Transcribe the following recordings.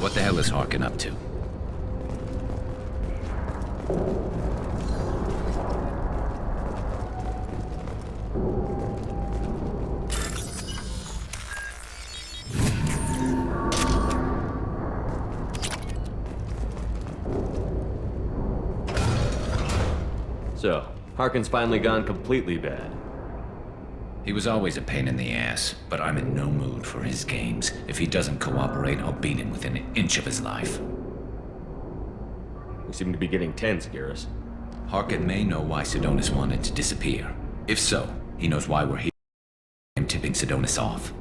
What the hell is Harkin up to? So, Harkin's finally gone completely bad. He was always a pain in the ass, but I'm in no mood for his games. If he doesn't cooperate, I'll beat him within an inch of his life. We seem to be getting tense, Garrus. Harkin may know why Sidonis wanted to disappear. If so, he knows why we're here. I'm tipping Sidonis off.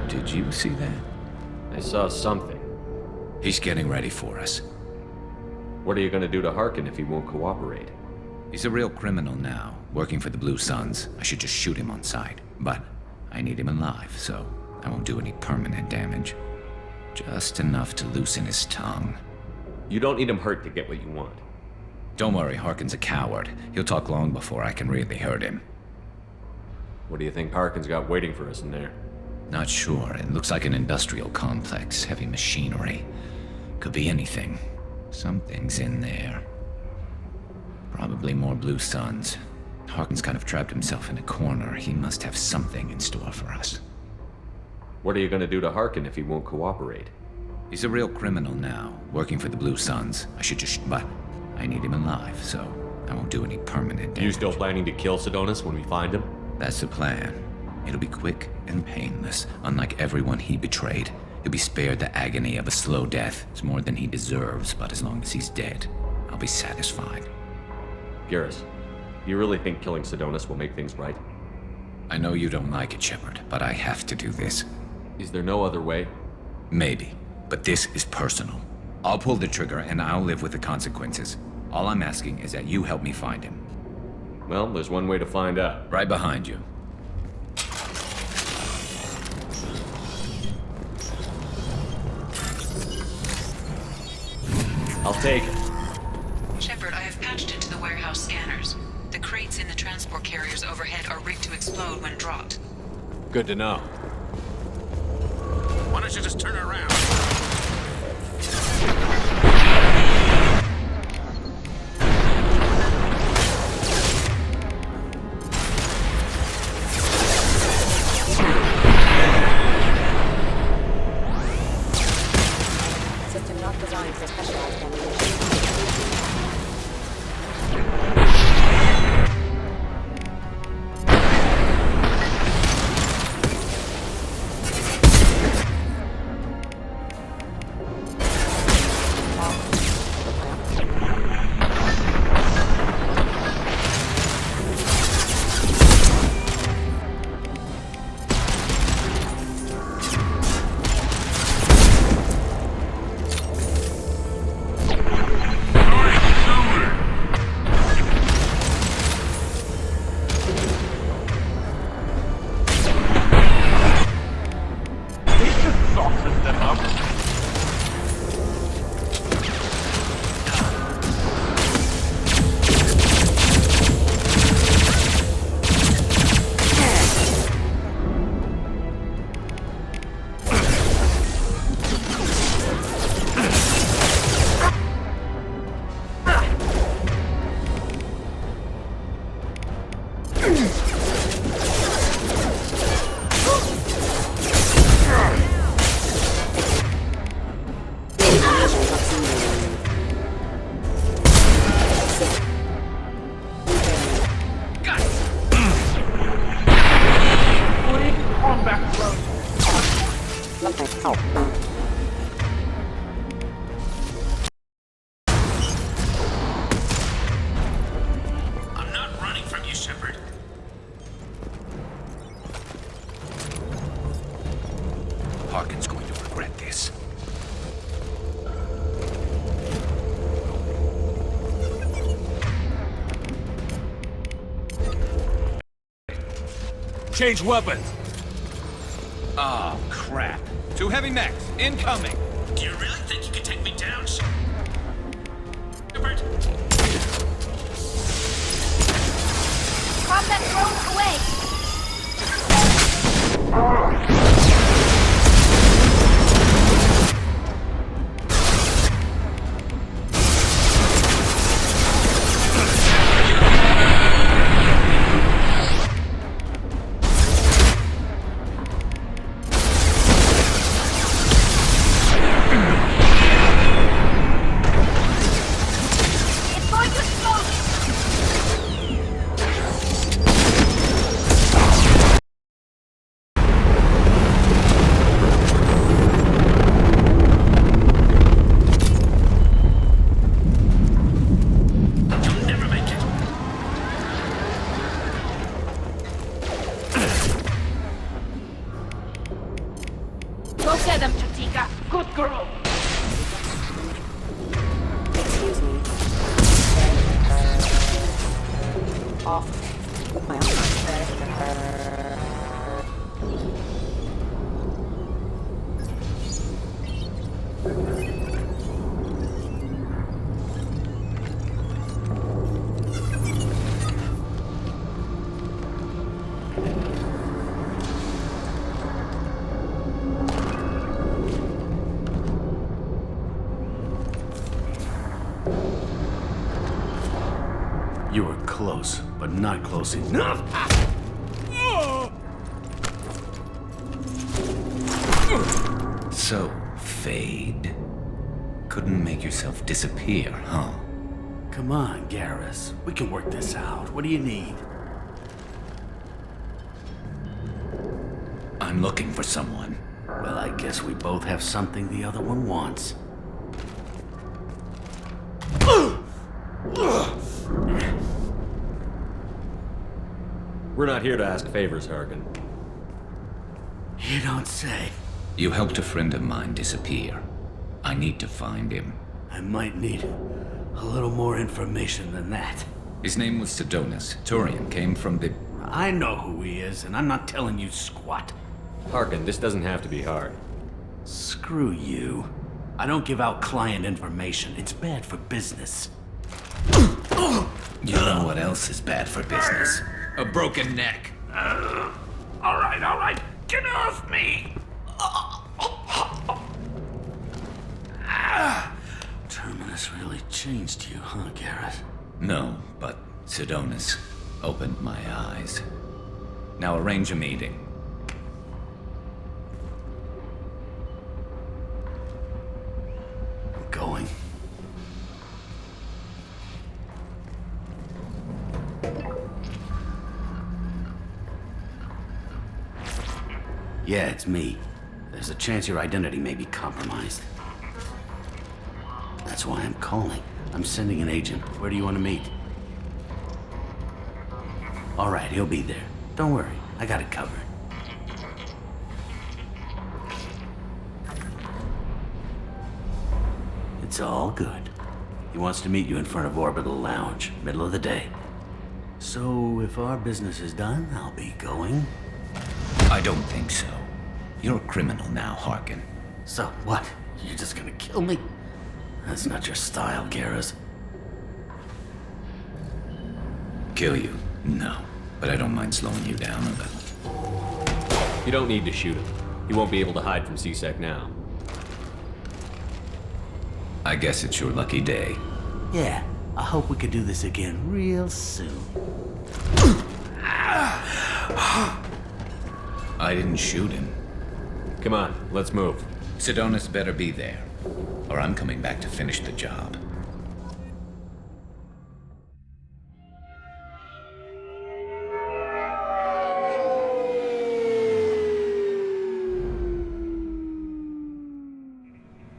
Did you see that? I saw something. He's getting ready for us. What are you gonna do to Harkin if he won't cooperate? He's a real criminal now, working for the Blue Suns. I should just shoot him on sight. But I need him alive, so I won't do any permanent damage. Just enough to loosen his tongue. You don't need him hurt to get what you want. Don't worry, Harkin's a coward. He'll talk long before I can really hurt him. What do you think Harkin's got waiting for us in there? Not sure. It looks like an industrial complex. Heavy machinery. Could be anything. Something's in there. Probably more Blue Suns. Harkin's kind of trapped himself in a corner. He must have something in store for us. What are you gonna do to Harkin if he won't cooperate? He's a real criminal now, working for the Blue Suns. I should just... but I need him alive, so I won't do any permanent damage. You still planning to kill Sidonis when we find him? That's the plan. It'll be quick and painless, unlike everyone he betrayed. He'll be spared the agony of a slow death. It's more than he deserves, but as long as he's dead, I'll be satisfied. Garrus, you really think killing Sidonis will make things right? I know you don't like it, Shepard, but I have to do this. Is there no other way? Maybe, but this is personal. I'll pull the trigger and I'll live with the consequences. All I'm asking is that you help me find him. Well, there's one way to find out. Right behind you. I'll take it. Shepard, I have patched into the warehouse scanners. The crates in the transport carriers overhead are rigged to explode when dropped. Good to know. Why don't you just turn around? System not designed for specialized ammunition. I'm not running from you, Shepard. Harkin's going to regret this. Change weapons. Oh, crap. Two heavy mechs, incoming. Do you really think you can take me down, Shepard? off my You were close, but not close enough. So, Fade. Couldn't make yourself disappear, huh? Come on, Garrus. We can work this out. What do you need? I'm looking for someone. Well, I guess we both have something the other one wants. We're not here to ask favors, Paragon. You don't say. You helped a friend of mine disappear. I need to find him. I might need a little more information than that. His name was Sidonus. Turian came from the... I know who he is, and I'm not telling you squat. Paragon, this doesn't have to be hard. Screw you. I don't give out client information. It's bad for business. You know what else is bad for business? A broken neck. All right. Get off me! Terminus really changed you, huh, Garrett? No, but Sidonus opened my eyes. Now arrange a meeting. I'm going. Yeah, it's me. There's a chance your identity may be compromised. That's why I'm calling. I'm sending an agent. Where do you want to meet? All right, he'll be there. Don't worry, I got it covered. It's all good. He wants to meet you in front of Orbital Lounge, middle of the day. So, if our business is done, I'll be going. I don't think so. You're a criminal now, Harkin. So, what? You're just gonna kill me? That's not your style, Garrus. Kill you? No. But I don't mind slowing you down a little. You don't need to shoot him. He won't be able to hide from C-Sec now. I guess it's your lucky day. Yeah, I hope we could do this again real soon. I didn't shoot him. Come on, let's move. Sidonus better be there, or I'm coming back to finish the job.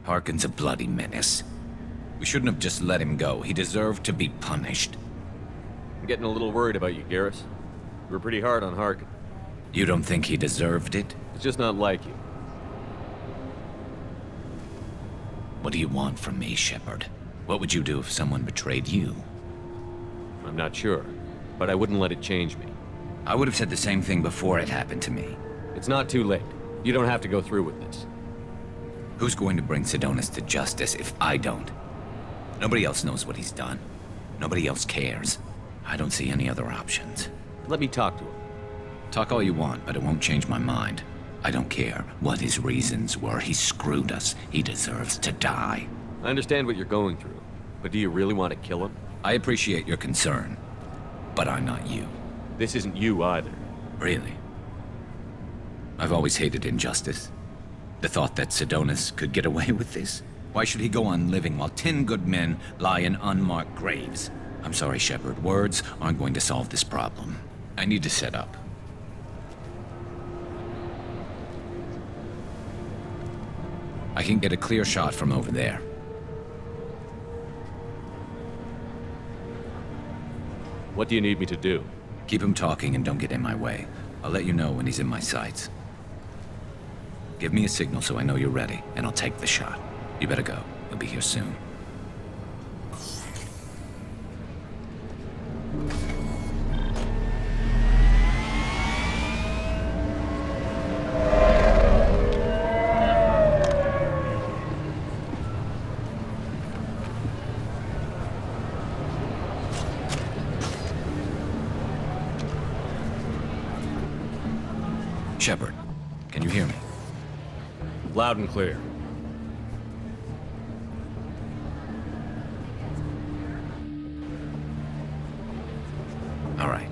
Harkin's a bloody menace. We shouldn't have just let him go. He deserved to be punished. I'm getting a little worried about you, Garrus. You were pretty hard on Harkin. You don't think he deserved it? It's just not like you. What do you want from me, Shepard? What would you do if someone betrayed you? I'm not sure, but I wouldn't let it change me. I would have said the same thing before it happened to me. It's not too late. You don't have to go through with this. Who's going to bring Sidonus to justice if I don't? Nobody else knows what he's done. Nobody else cares. I don't see any other options. Let me talk to him. Talk all you want, but it won't change my mind. I don't care what his reasons were. He screwed us. He deserves to die. I understand what you're going through, but do you really want to kill him? I appreciate your concern, but I'm not you. This isn't you either. Really? I've always hated injustice. The thought that Sidonus could get away with this? Why should he go on living while 10 good men lie in unmarked graves? I'm sorry, Shepard. Words aren't going to solve this problem. I need to set up. I can get a clear shot from over there. What do you need me to do? Keep him talking and don't get in my way. I'll let you know when he's in my sights. Give me a signal so I know you're ready, and I'll take the shot. You better go. He'll be here soon. Shepard, can you hear me? Loud and clear. All right.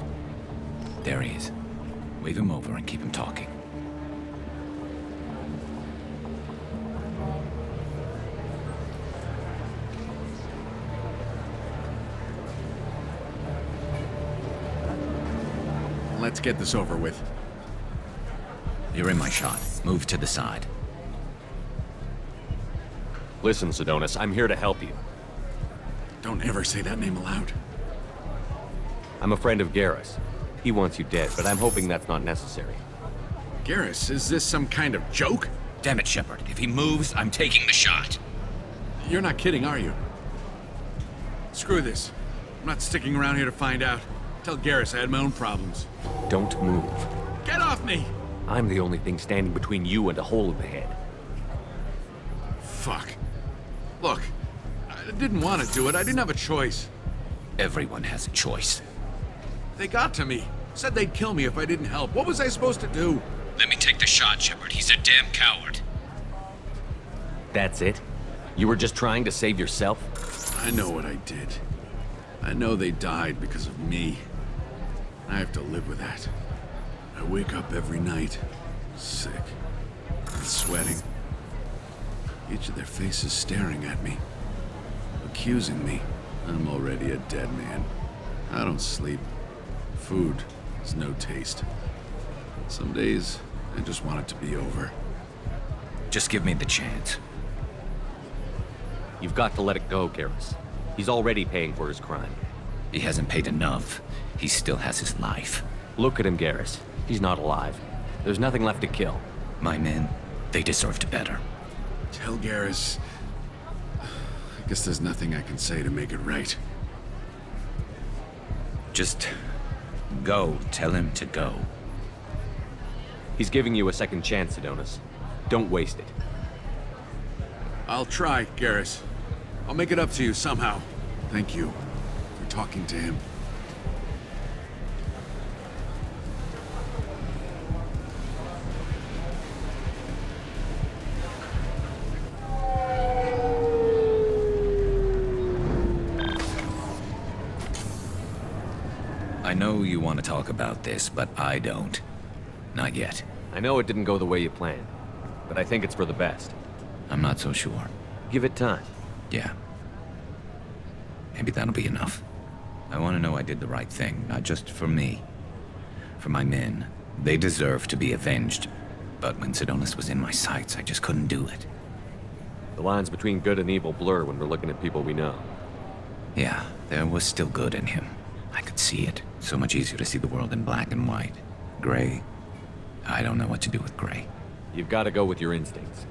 There he is. Wave him over and keep him talking. Let's get this over with. You're in my shot. Move to the side. Listen, Sidonis, I'm here to help you. Don't ever say that name aloud. I'm a friend of Garrus. He wants you dead, but I'm hoping that's not necessary. Garrus, is this some kind of joke? Damn it, Shepard. If he moves, I'm taking the shot. You're not kidding, are you? Screw this. I'm not sticking around here to find out. Tell Garrus I had my own problems. Don't move. Get off me! I'm the only thing standing between you and a hole in the head. Fuck. Look, I didn't want to do it. I didn't have a choice. Everyone has a choice. They got to me. Said they'd kill me if I didn't help. What was I supposed to do? Let me take the shot, Shepard. He's a damn coward. That's it? You were just trying to save yourself? I know what I did. I know they died because of me. I have to live with that. I wake up every night, sick, and sweating. Each of their faces staring at me, accusing me. I'm already a dead man. I don't sleep. Food has no taste. Some days, I just want it to be over. Just give me the chance. You've got to let it go, Garrus. He's already paying for his crime. He hasn't paid enough. He still has his life. Look at him, Garrus. He's not alive. There's nothing left to kill. My men, they deserved better. Tell Garrus... I guess there's nothing I can say to make it right. Just go. Tell him to go. He's giving you a second chance, Sidonis. Don't waste it. I'll try, Garrus. I'll make it up to you somehow. Thank you for talking to him. I know you want to talk about this, but I don't. Not yet. I know it didn't go the way you planned, but I think it's for the best. I'm not so sure. Give it time. Yeah. Maybe that'll be enough. I want to know I did the right thing, not just for me. For my men. They deserve to be avenged. But when Sidonis was in my sights, I just couldn't do it. The lines between good and evil blur when we're looking at people we know. Yeah, there was still good in him. I could see it. So much easier to see the world in black and white. Gray? I don't know what to do with gray. You've got to go with your instincts.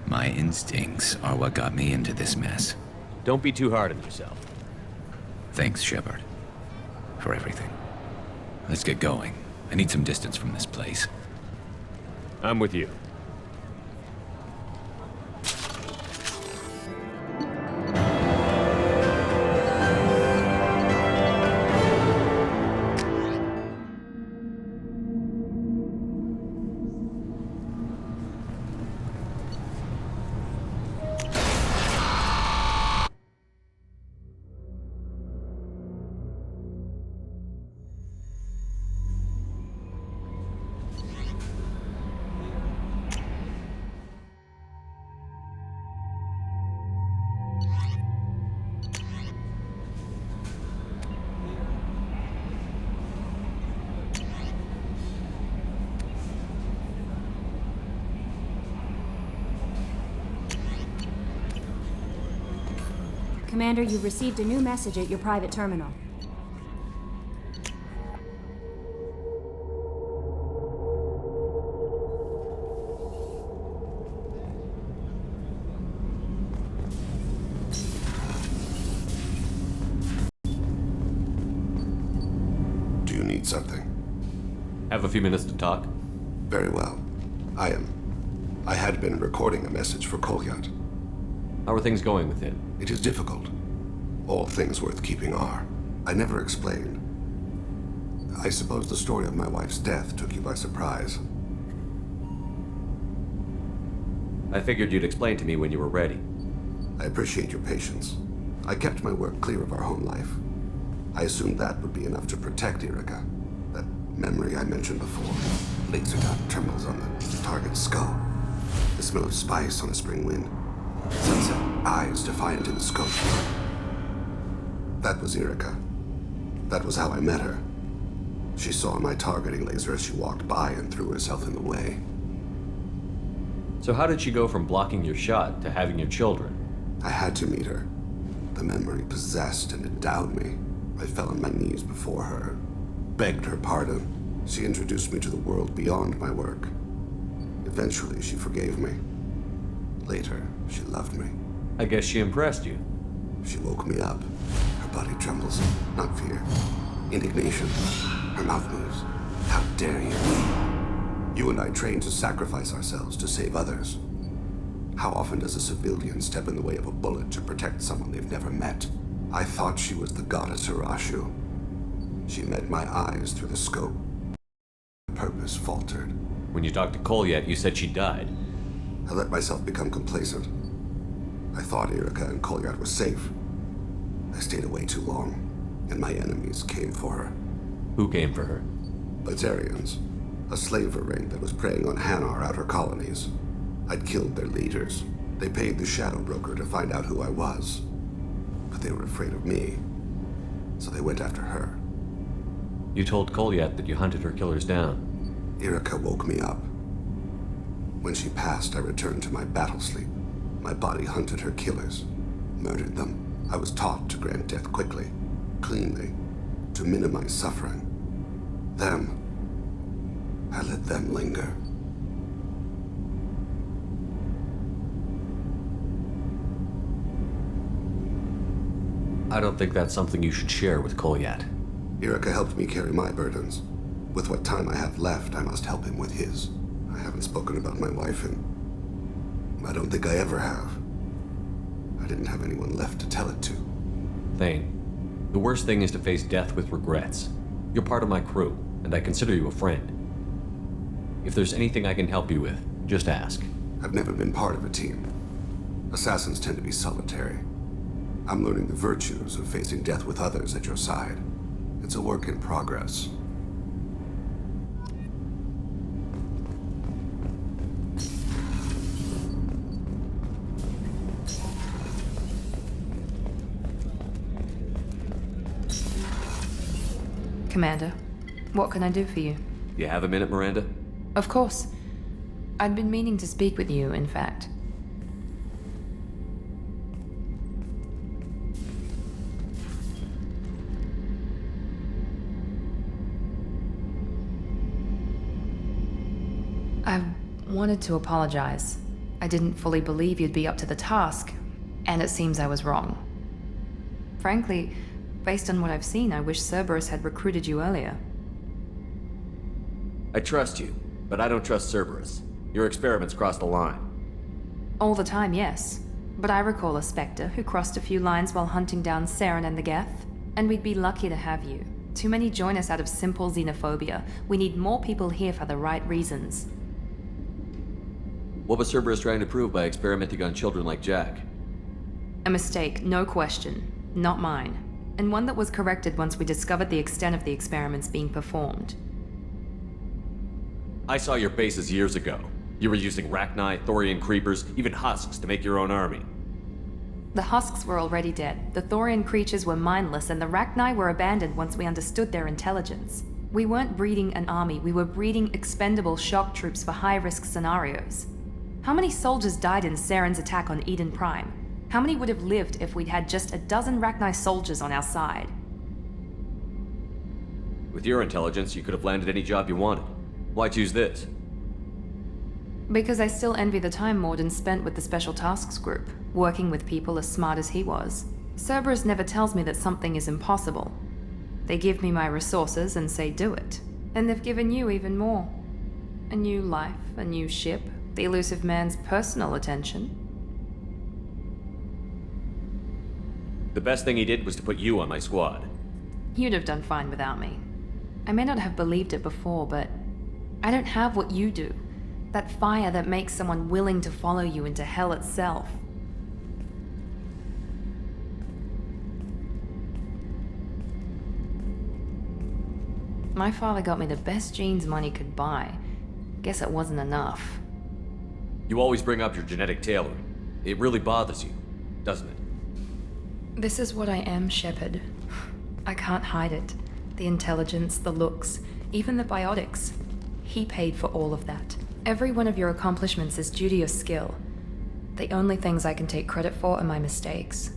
My instincts are what got me into this mess. Don't be too hard on yourself. Thanks, Shepard. For everything. Let's get going. I need some distance from this place. I'm with you. Commander, you've received a new message at your private terminal. Do you need something? Have a few minutes to talk? Very well. I had been recording a message for Kolyat. How are things going with him? It is difficult. All things worth keeping are. I never explained. I suppose the story of my wife's death took you by surprise. I figured you'd explain to me when you were ready. I appreciate your patience. I kept my work clear of our home life. I assumed that would be enough to protect Erica. That memory I mentioned before. Laser dot terminals on the target's skull. The smell of spice on a spring wind. Sunset eyes defiant in the scope. That was Erica. That was how I met her. She saw my targeting laser as she walked by and threw herself in the way. So how did she go from blocking your shot to having your children? I had to meet her. The memory possessed and endowed me. I fell on my knees before her, begged her pardon. She introduced me to the world beyond my work. Eventually, she forgave me. Later, she loved me. I guess she impressed you. She woke me up. Her body trembles, not fear. Indignation. Her mouth moves. How dare you? You and I trained to sacrifice ourselves to save others. How often does a civilian step in the way of a bullet to protect someone they've never met? I thought she was the goddess Hirashu. She met my eyes through the scope. Purpose faltered. When you talked to Kolyat, you said she died. I let myself become complacent. I thought Erica and Kolyat were safe. I stayed away too long, and my enemies came for her. Who came for her? Lazarians. A slaver ring that was preying on Hanar outer colonies. I'd killed their leaders. They paid the shadow broker to find out who I was. But they were afraid of me, so they went after her. You told Kolyat that you hunted her killers down. Erica woke me up. When she passed, I returned to my battle sleep. My body hunted her killers, murdered them. I was taught to grant death quickly, cleanly, to minimize suffering. Them, I let them linger. I don't think that's something you should share with Kolyat. Erica helped me carry my burdens. With what time I have left, I must help him with his. I haven't spoken about my wife, and I don't think I ever have. I didn't have anyone left to tell it to. Thane, the worst thing is to face death with regrets. You're part of my crew, and I consider you a friend. If there's anything I can help you with, just ask. I've never been part of a team. Assassins tend to be solitary. I'm learning the virtues of facing death with others at your side. It's a work in progress. Commander, what can I do for you? You have a minute, Miranda? Of course. I'd been meaning to speak with you, in fact. I wanted to apologize. I didn't fully believe you'd be up to the task, and it seems I was wrong. Frankly, based on what I've seen, I wish Cerberus had recruited you earlier. I trust you, but I don't trust Cerberus. Your experiments crossed the line. All the time, yes. But I recall a Spectre who crossed a few lines while hunting down Saren and the Geth. And we'd be lucky to have you. Too many join us out of simple xenophobia. We need more people here for the right reasons. What was Cerberus trying to prove by experimenting on children like Jack? A mistake, no question. Not mine. And one that was corrected once we discovered the extent of the experiments being performed. I saw your bases years ago. You were using Rachni, Thorian creepers, even husks to make your own army. The husks were already dead, the Thorian creatures were mindless, and the Rachni were abandoned once we understood their intelligence. We weren't breeding an army, we were breeding expendable shock troops for high-risk scenarios. How many soldiers died in Saren's attack on Eden Prime? How many would have lived if we'd had just a dozen Rachni soldiers on our side? With your intelligence, you could have landed any job you wanted. Why choose this? Because I still envy the time Morden spent with the Special Tasks Group, working with people as smart as he was. Cerberus never tells me that something is impossible. They give me my resources and say do it. And they've given you even more. A new life, a new ship, the elusive man's personal attention. The best thing he did was to put you on my squad. You'd have done fine without me. I may not have believed it before, but I don't have what you do. That fire that makes someone willing to follow you into hell itself. My father got me the best jeans money could buy. Guess it wasn't enough. You always bring up your genetic tailoring. It really bothers you, doesn't it? This is what I am, Shepard. I can't hide it. The intelligence, the looks, even the biotics. He paid for all of that. Every one of your accomplishments is due to your skill. The only things I can take credit for are my mistakes.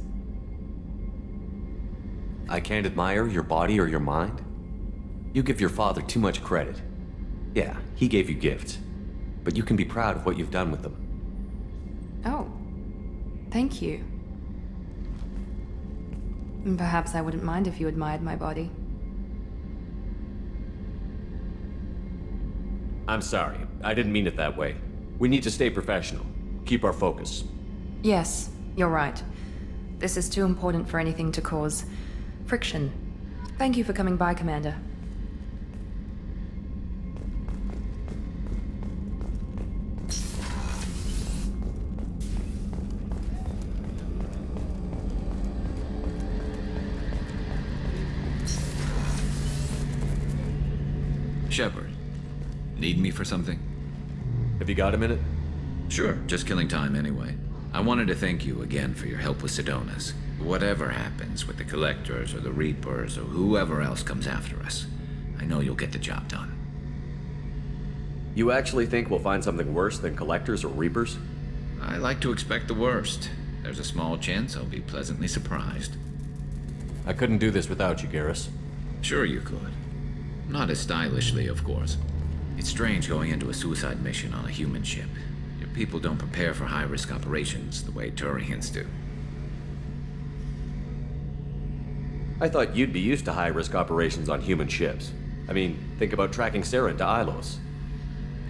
I can't admire your body or your mind? You give your father too much credit. Yeah, he gave you gifts. But you can be proud of what you've done with them. Oh, thank you. Perhaps I wouldn't mind if you admired my body. I'm sorry. I didn't mean it that way. We need to stay professional. Keep our focus. Yes, you're right. This is too important for anything to cause friction. Thank you for coming by, Commander. Shepard, need me for something? Have you got a minute? Sure, just killing time anyway. I wanted to thank you again for your help with Sedona's. Whatever happens with the Collectors or the Reapers or whoever else comes after us, I know you'll get the job done. You actually think we'll find something worse than Collectors or Reapers? I like to expect the worst. There's a small chance I'll be pleasantly surprised. I couldn't do this without you, Garrus. Sure you could. Not as stylishly, of course. It's strange going into a suicide mission on a human ship. Your people don't prepare for high-risk operations the way Turians do. I thought you'd be used to high-risk operations on human ships. I mean, think about tracking Sarah into Ilos.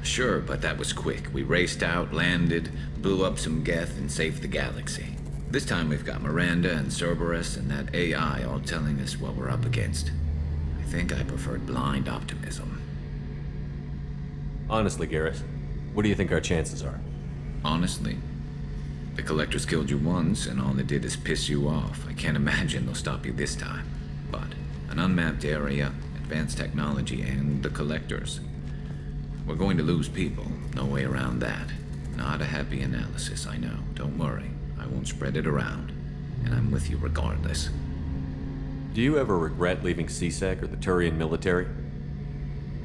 Sure, but that was quick. We raced out, landed, blew up some Geth, and saved the galaxy. This time we've got Miranda and Cerberus and that AI all telling us what we're up against. I think I preferred blind optimism. Honestly, Garrus, what do you think our chances are? Honestly, the Collectors killed you once, and all they did is piss you off. I can't imagine they'll stop you this time. But an unmapped area, advanced technology, and the Collectors. We're going to lose people. No way around that. Not a happy analysis, I know. Don't worry. I won't spread it around. And I'm with you regardless. Do you ever regret leaving CSEC or the Turian military?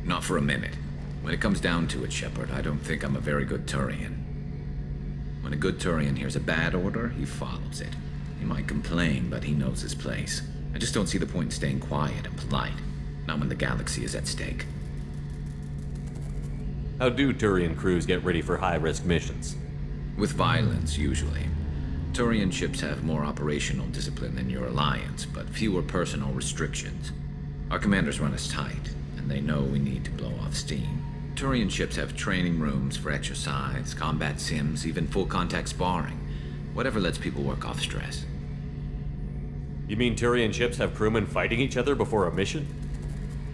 Not for a minute. When it comes down to it, Shepard, I don't think I'm a very good Turian. When a good Turian hears a bad order, he follows it. He might complain, but he knows his place. I just don't see the point in staying quiet and polite. Not when the galaxy is at stake. How do Turian crews get ready for high-risk missions? With violence, usually. Turian ships have more operational discipline than your alliance, but fewer personal restrictions. Our commanders run us tight, and they know we need to blow off steam. Turian ships have training rooms for exercise, combat sims, even full-contact sparring. Whatever lets people work off stress. You mean Turian ships have crewmen fighting each other before a mission?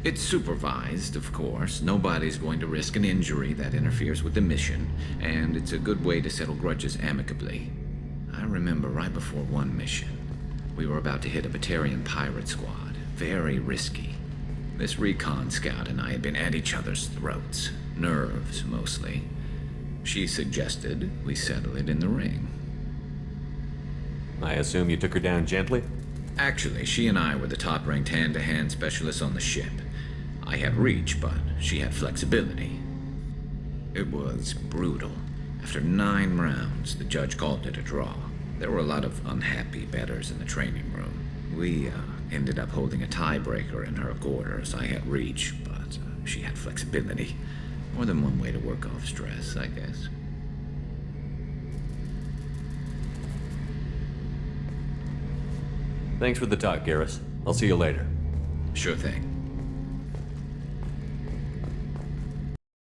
It's supervised, of course. Nobody's going to risk an injury that interferes with the mission, and it's a good way to settle grudges amicably. I remember right before one mission, we were about to hit a Batarian pirate squad. Very risky. This recon scout and I had been at each other's throats. Nerves, mostly. She suggested we settle it in the ring. I assume you took her down gently? Actually, she and I were the top-ranked hand-to-hand specialists on the ship. I had reach, but she had flexibility. It was brutal. After 9 rounds, the judge called it a draw. There were a lot of unhappy bettors in the training room. We ended up holding a tiebreaker in her quarters. I had reach, but she had flexibility. More than one way to work off stress, I guess. Thanks for the talk, Garrus. I'll see you later. Sure thing.